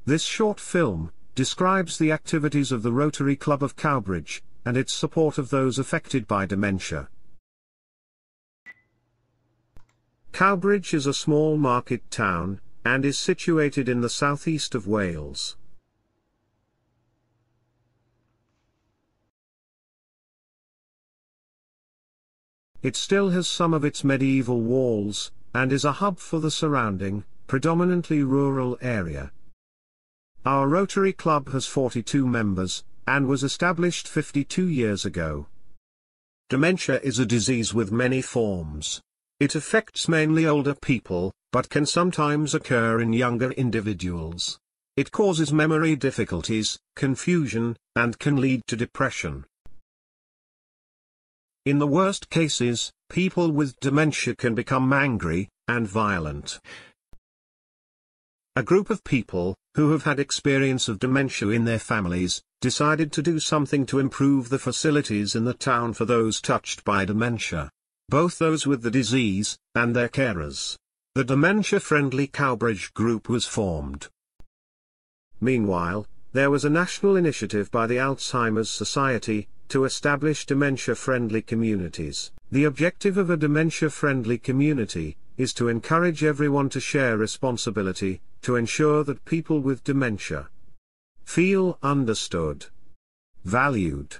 This short film describes the activities of the Rotary Club of Cowbridge and its support of those affected by dementia. Cowbridge is a small market town and is situated in the southeast of Wales. It still has some of its medieval walls, and is a hub for the surrounding, predominantly rural area. Our Rotary Club has 42 members, and was established 52 years ago. Dementia is a disease with many forms. It affects mainly older people, but can sometimes occur in younger individuals. It causes memory difficulties, confusion, and can lead to depression. In the worst cases, people with dementia can become angry and violent. A group of people, who have had experience of dementia in their families, decided to do something to improve the facilities in the town for those touched by dementia, both those with the disease and their carers. The dementia-friendly Cowbridge group was formed. Meanwhile, there was a national initiative by the Alzheimer's Society to establish dementia-friendly communities. The objective of a dementia-friendly community is to encourage everyone to share responsibility, to ensure that people with dementia feel understood, valued,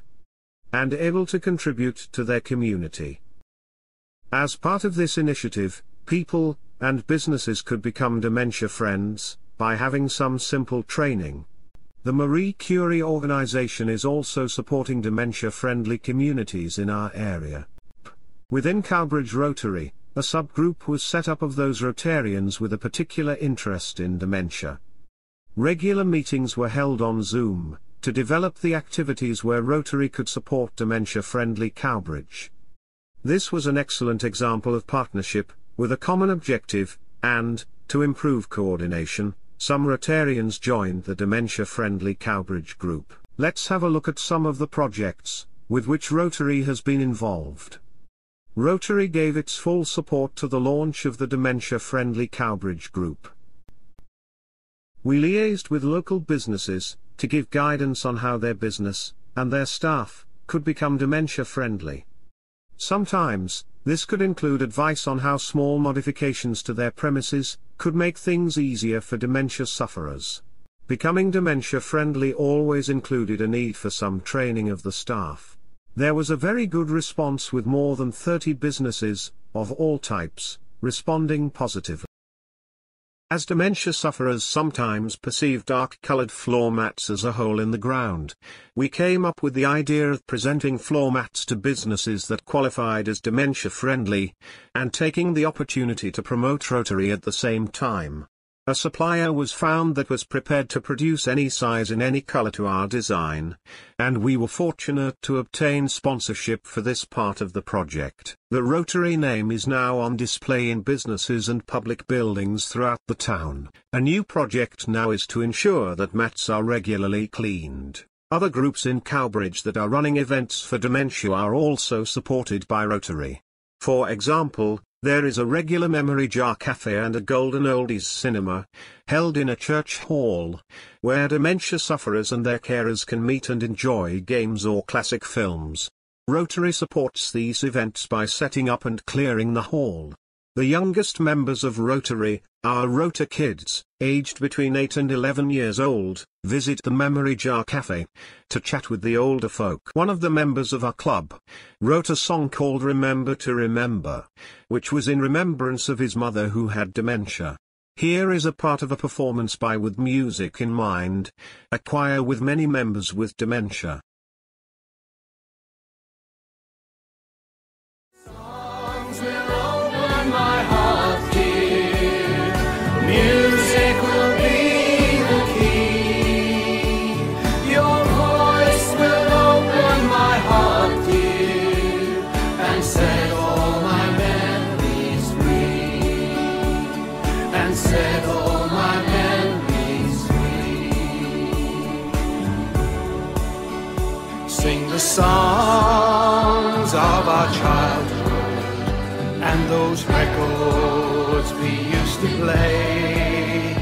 and able to contribute to their community. As part of this initiative, people and businesses could become dementia friends by having some simple training. The Marie Curie organization is also supporting dementia-friendly communities in our area. Within Cowbridge Rotary, a subgroup was set up of those Rotarians with a particular interest in dementia. Regular meetings were held on Zoom to develop the activities where Rotary could support dementia-friendly Cowbridge. This was an excellent example of partnership, with a common objective, and, to improve coordination, some Rotarians joined the dementia-friendly Cowbridge group. Let's have a look at some of the projects with which Rotary has been involved. Rotary gave its full support to the launch of the dementia-friendly Cowbridge group. We liaised with local businesses to give guidance on how their business and their staff could become dementia-friendly. Sometimes, this could include advice on how small modifications to their premises could make things easier for dementia sufferers. Becoming dementia-friendly always included a need for some training of the staff. There was a very good response with more than 30 businesses, of all types, responding positively. As dementia sufferers sometimes perceive dark-colored floor mats as a hole in the ground, we came up with the idea of presenting floor mats to businesses that qualified as dementia-friendly, and taking the opportunity to promote Rotary at the same time. A supplier was found that was prepared to produce any size in any color to our design, and we were fortunate to obtain sponsorship for this part of the project. The Rotary name is now on display in businesses and public buildings throughout the town. A new project now is to ensure that mats are regularly cleaned. Other groups in Cowbridge that are running events for dementia are also supported by Rotary. For example, there is a regular memory jar cafe and a golden oldies cinema, held in a church hall, where dementia sufferers and their carers can meet and enjoy games or classic films. Rotary supports these events by setting up and clearing the hall. The youngest members of Rotary, our Rota kids, aged between 8 and 11 years old, visit the Memory Jar Cafe to chat with the older folk. One of the members of our club wrote a song called Remember to Remember, which was in remembrance of his mother who had dementia. Here is a part of a performance by With Music in Mind, a choir with many members with dementia. My heart, dear, music will be the key. Your voice will open my heart, dear, and set all my memories free. And set all my memories free. Sing the songs of our childhood, and those records we used to play.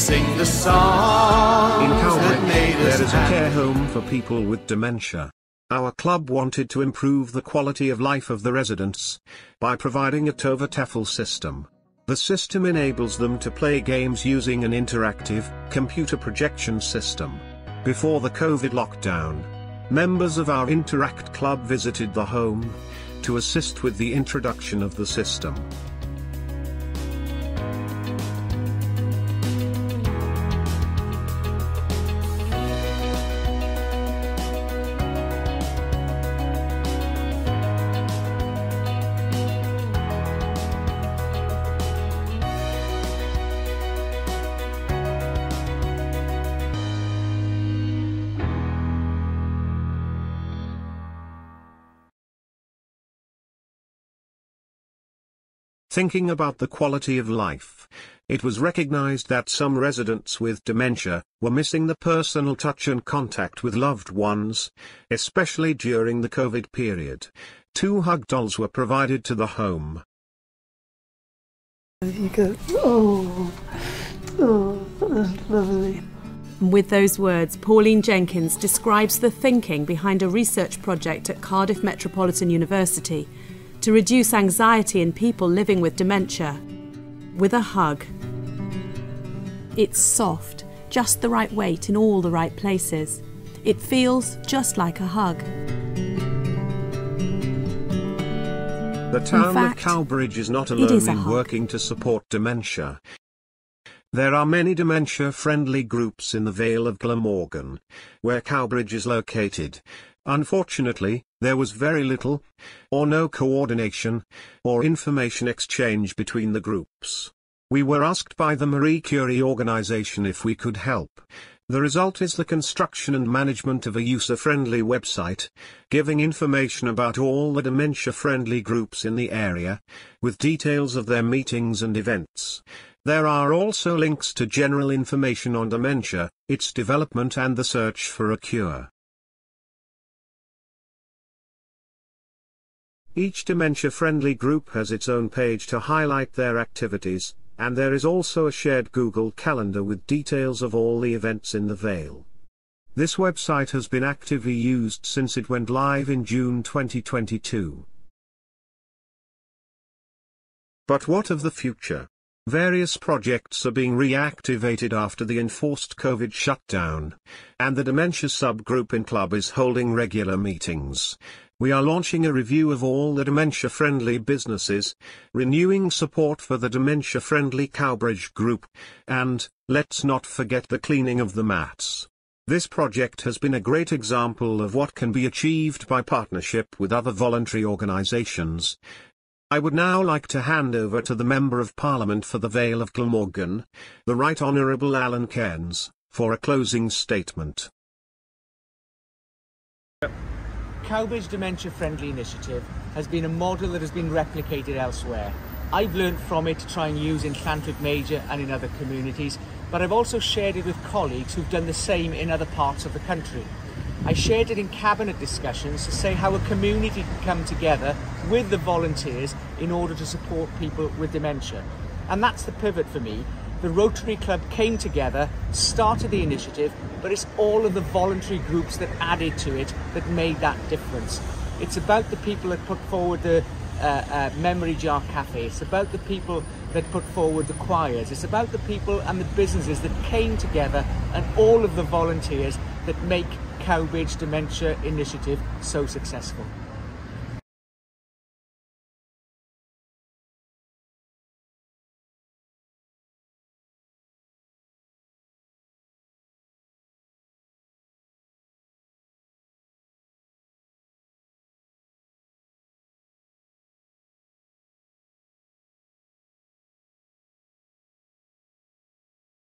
sing the songs In that Cowbridge, made us there is a happy. care home for people with dementia. Our club wanted to improve the quality of life of the residents by providing a TOVA-TEFL system. The system enables them to play games using an interactive, computer projection system. Before the COVID lockdown, members of our Interact Club visited the home to assist with the introduction of the system. Thinking about the quality of life, it was recognized that some residents with dementia were missing the personal touch and contact with loved ones, especially during the COVID period. 2 hug dolls were provided to the home. You go, oh, that's lovely. With those words, Pauline Jenkins describes the thinking behind a research project at Cardiff Metropolitan University to reduce anxiety in people living with dementia with a hug. It's soft, just the right weight in all the right places. It feels just like a hug. The town fact, of Cowbridge is not it alone is a in hug. working to support dementia. There are many dementia-friendly groups in the Vale of Glamorgan, where Cowbridge is located. Unfortunately, there was very little, or no coordination, or information exchange between the groups. We were asked by the Marie Curie organization if we could help. The result is the construction and management of a user-friendly website, giving information about all the dementia-friendly groups in the area, with details of their meetings and events. There are also links to general information on dementia, its development and the search for a cure. Each dementia-friendly group has its own page to highlight their activities, and there is also a shared Google Calendar with details of all the events in the Vale. This website has been actively used since it went live in June 2022. But what of the future? Various projects are being reactivated after the enforced COVID shutdown, and the dementia subgroup in club is holding regular meetings. We are launching a review of all the dementia-friendly businesses, renewing support for the dementia-friendly Cowbridge group, and, let's not forget the cleaning of the mats. This project has been a great example of what can be achieved by partnership with other voluntary organisations. I would now like to hand over to the Member of Parliament for the Vale of Glamorgan, the Right Honourable Alan Cairns, for a closing statement. Cowbridge Dementia Friendly Initiative has been a model that has been replicated elsewhere. I've learned from it to try and use in Llantwit Major and in other communities, but I've also shared it with colleagues who've done the same in other parts of the country. I shared it in cabinet discussions to say how a community can come together with the volunteers in order to support people with dementia. And that's the pivot for me. The Rotary Club came together, started the initiative, but it's all of the voluntary groups that added to it that made that difference. It's about the people that put forward the Memory Jar Cafe. It's about the people that put forward the choirs. It's about the people and the businesses that came together and all of the volunteers that make Cowbridge Dementia Initiative so successful.